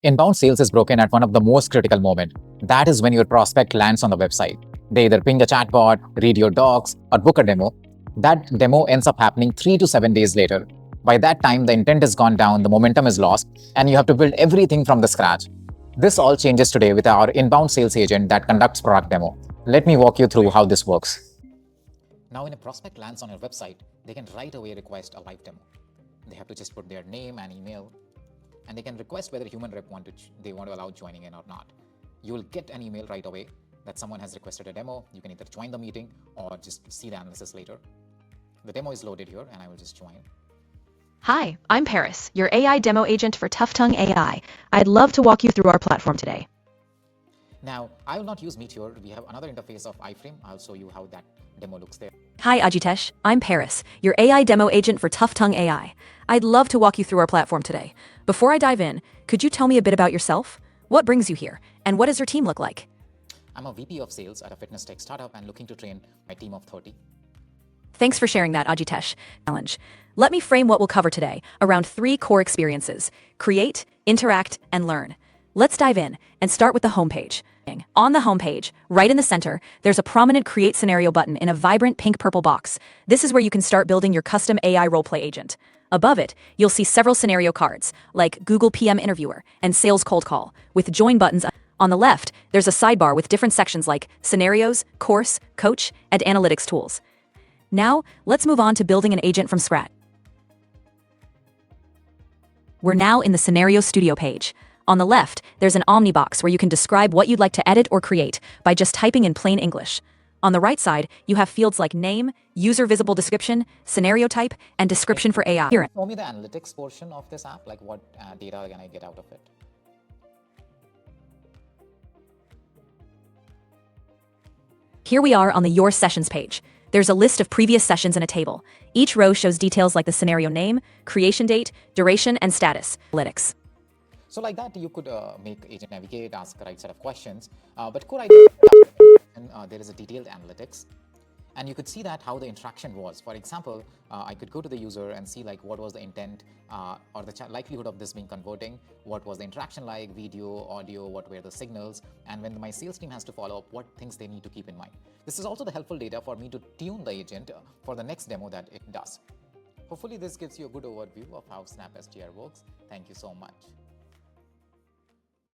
Inbound sales is broken at one of the most critical moments. That is when your prospect lands on the website. They either ping a chatbot, read your docs, or book a demo. That demo ends up happening 3 to 7 days later. By that time, the intent has gone down, the momentum is lost, and you have to build everything from the scratch. This all changes today with our inbound sales agent that conducts product demo. Let me walk you through how this works. Now, when a prospect lands on your website, they can right away request a live demo. They have to just put their name and email, and they can request whether human rep they want to allow joining in or not. You will get an email right away that someone has requested a demo. You can either join the meeting or just see the analysis later. The demo is loaded here, and I will just join. Hi, I'm Paris, your AI demo agent for Tough Tongue AI. I'd love to walk you through our platform today. Now, I will not use Meteor. We have another interface of iframe. I'll show you how that demo looks there. Hi, Ajitesh. I'm Paris, your AI demo agent for Tough Tongue AI. I'd love to walk you through our platform today. Before I dive in, could you tell me a bit about yourself? What brings you here, and what does your team look like? I'm a VP of sales at a fitness tech startup and looking to train my team of 30. Thanks for sharing that, Ajitesh. Challenge. Let me frame what we'll cover today around 3 core experiences: create, interact, and learn. Let's dive in and start with the homepage. On the homepage, right in the center, there's a prominent Create Scenario button in a vibrant pink-purple box. This is where you can start building your custom AI roleplay agent. Above it, you'll see several scenario cards, like Google PM Interviewer and Sales Cold Call, with join buttons. On the left, there's a sidebar with different sections like Scenarios, Course, Coach, and Analytics tools. Now, let's move on to building an agent from scratch. We're now in the Scenario Studio page. On the left, there's an Omni box where you can describe what you'd like to edit or create by just typing in plain English. On the right side, you have fields like name, user visible description, scenario type, and description for AI. Show me the analytics portion of this app, like what data can I get out of it? Here we are on the Your Sessions page. There's a list of previous sessions in a table. Each row shows details like the scenario name, creation date, duration, and status. Analytics. So like that, you could make agent navigate, ask the right set of questions, but could I there is a detailed analytics, and you could see that how the interaction was. For example, I could go to the user and see like what was the intent or the likelihood of this being converting, what was the interaction like, video, audio, what were the signals, and when my sales team has to follow up, what things they need to keep in mind. This is also the helpful data for me to tune the agent for the next demo that it does. Hopefully this gives you a good overview of how Snap SDR works. Thank you so much.